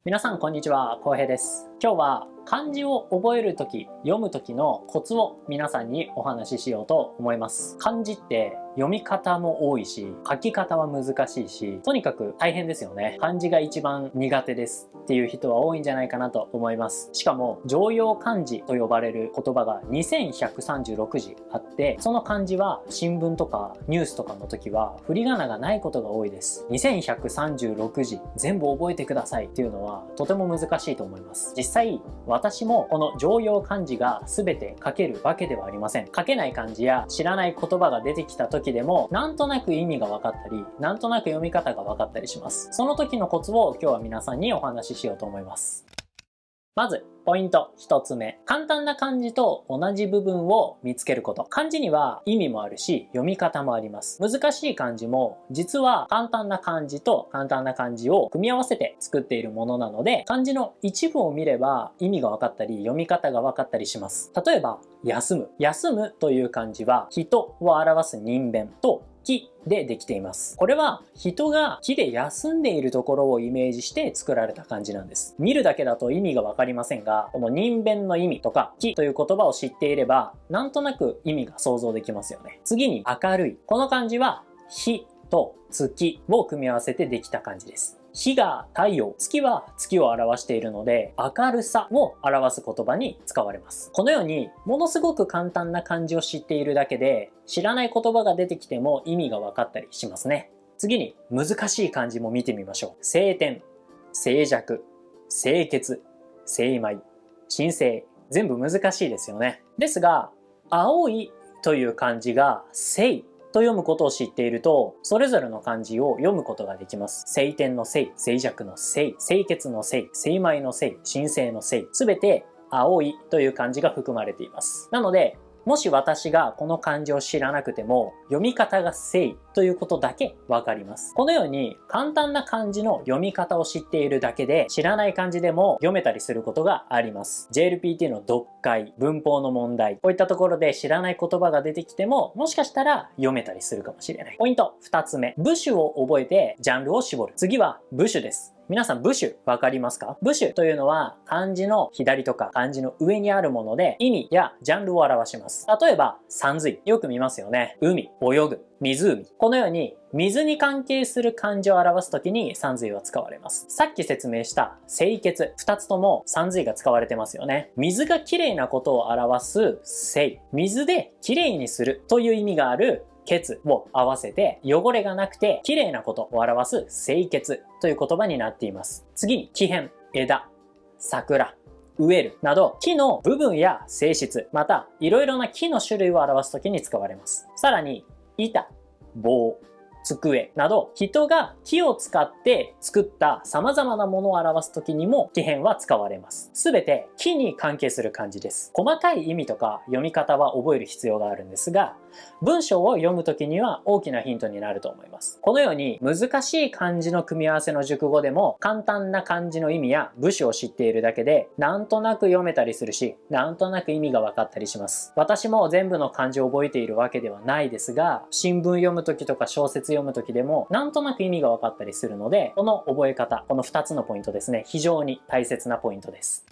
皆さんこんにちは、こうへいです。今日は漢字を覚えるとき、読むときのコツを皆さんにお話ししようと思います。漢字って読み方も多いし、書き方は難しいし、とにかく大変ですよね。漢字が一番苦手ですっていう人は多いんじゃないかなと思います。しかも常用漢字と呼ばれる言葉が2136字あって、その漢字は新聞とかニュースとかの時は振り仮名がないことが多いです。2136字全部覚えてくださいっていうのはとても難しいと思います。実際私もこの常用漢字が全て書けるわけではありません。書けない漢字や知らない言葉が出てきた時でもなんとなく意味が分かったり、なんとなく読み方が分かったりします。その時のコツを今日は皆さんにお話ししようと思います。まずポイント1つ目、簡単な漢字と同じ部分を見つけること。漢字には意味もあるし読み方もあります。難しい漢字も実は簡単な漢字と簡単な漢字を組み合わせて作っているものなので、漢字の一部を見れば意味が分かったり読み方が分かったりします。例えば休む。休むという漢字は人を表す人弁と木でできています。これは人が木で休んでいるところをイメージして作られた漢字なんです。見るだけだと意味がわかりませんが、この人弁の意味とか木という言葉を知っていればなんとなく意味が想像できますよね。次に明るい。この漢字は日と月を組み合わせてできた漢字です。日が太陽、月は月を表しているので明るさを表す言葉に使われます。このようにものすごく簡単な漢字を知っているだけで知らない言葉が出てきても意味が分かったりしますね。次に難しい漢字も見てみましょう。晴天、静寂、清潔、精米、神聖、全部難しいですよね。ですが青いという漢字が清と読むことを知っていると、それぞれの漢字を読むことができます。晴天の晴、静寂の静、清潔の清、精米の清、神聖の清、すべて青いという漢字が含まれています。なので、もし私がこの漢字を知らなくても、読み方が清ということだけわかります。このように簡単な漢字の読み方を知っているだけで、知らない漢字でも読めたりすることがあります。JLPT の読解、文法の問題、こういったところで知らない言葉が出てきても、もしかしたら読めたりするかもしれない。ポイント2つ目、部首を覚えてジャンルを絞る。次は部首です。皆さん部首わかりますか？部首というのは漢字の左とか漢字の上にあるもので意味やジャンルを表します。例えば山水、よく見ますよね。海、泳ぐ、湖。このように水に関係する漢字を表すときに山水は使われます。さっき説明した清潔、2つとも山水が使われてますよね。水がきれいなことを表す清、水できれいにするという意味がある潔を合わせて汚れがなくて綺麗なことを表す清潔という言葉になっています。次に木偏、枝、桜、植えるなど木の部分や性質、またいろいろな木の種類を表すときに使われます。さらに板、棒、机など人が木を使って作った様々なものを表すときにも木偏は使われます。すべて木に関係する漢字です。細かい意味とか読み方は覚える必要があるんですが、文章を読むときには大きなヒントになると思います。このように難しい漢字の組み合わせの熟語でも簡単な漢字の意味や部首を知っているだけでなんとなく読めたりするし、なんとなく意味が分かったりします。私も全部の漢字を覚えているわけではないですが、新聞読むときとか小説読むときでもなんとなく意味が分かったりするので、この覚え方、この2つのポイントですね、非常に大切なポイントです。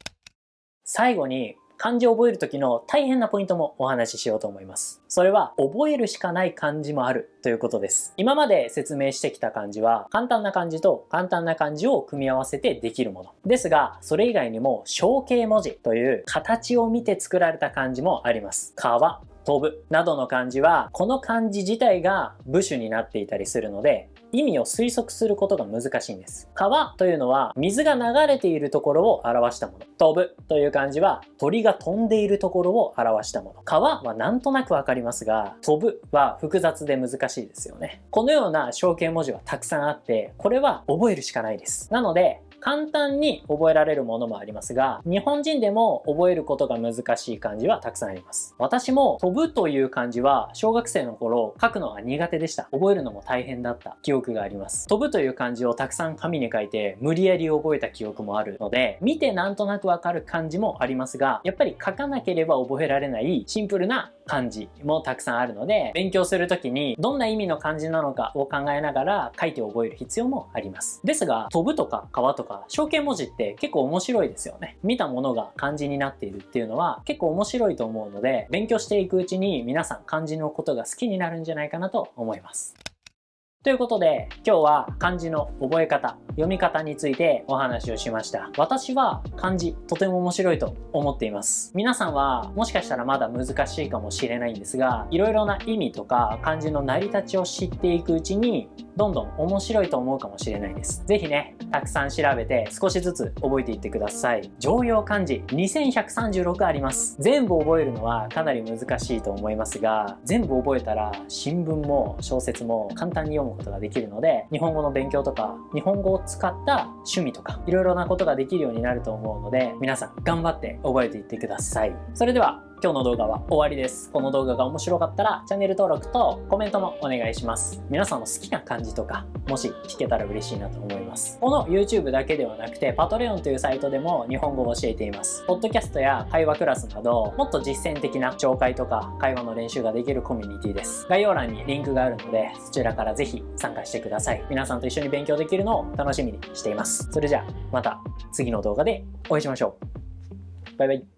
最後に漢字を覚える時の大変なポイントもお話ししようと思います。それは覚えるしかない漢字もあるということです。今まで説明してきた漢字は簡単な漢字と簡単な漢字を組み合わせてできるものですが、それ以外にも象形文字という形を見て作られた漢字もあります。川、飛ぶなどの漢字はこの漢字自体が部首になっていたりするので意味を推測することが難しいんです。川というのは水が流れているところを表したもの。飛ぶという漢字は鳥が飛んでいるところを表したもの。川はなんとなくわかりますが、飛ぶは複雑で難しいですよね。このような象形文字はたくさんあって、これは覚えるしかないです。なので簡単に覚えられるものもありますが、日本人でも覚えることが難しい漢字はたくさんあります。私も飛ぶという漢字は小学生の頃書くのが苦手でした。覚えるのも大変だった記憶があります。飛ぶという漢字をたくさん紙に書いて無理やり覚えた記憶もあるので、見てなんとなくわかる漢字もありますが、やっぱり書かなければ覚えられないシンプルな漢字もたくさんあるので、勉強する時にどんな意味の漢字なのかを考えながら書いて覚える必要もあります。ですが、飛ぶとか川とか象形文字って結構面白いですよね。見たものが漢字になっているっていうのは結構面白いと思うので、勉強していくうちに皆さん漢字のことが好きになるんじゃないかなと思います。ということで、今日は漢字の覚え方、読み方についてお話をしました。私は漢字とても面白いと思っています。皆さんはもしかしたらまだ難しいかもしれないんですが、いろいろな意味とか漢字の成り立ちを知っていくうちにどんどん面白いと思うかもしれないです。ぜひね、たくさん調べて少しずつ覚えていってください。常用漢字2136あります。全部覚えるのはかなり難しいと思いますが、全部覚えたら新聞も小説も簡単に読むことができるので、日本語の勉強とか日本語を使った趣味とかいろいろなことができるようになると思うので、皆さん頑張って覚えていってください。それでは今日の動画は終わりです。この動画が面白かったらチャンネル登録とコメントもお願いします。皆さんの好きな漢字とかもし聞けたら嬉しいなと思います。この YouTube だけではなくて Patreon というサイトでも日本語を教えています。ポッドキャストや会話クラスなどもっと実践的な紹介とか会話の練習ができるコミュニティです。概要欄にリンクがあるのでそちらからぜひ参加してください。皆さんと一緒に勉強できるのを楽しみにしています。それじゃあまた次の動画でお会いしましょう。バイバイ。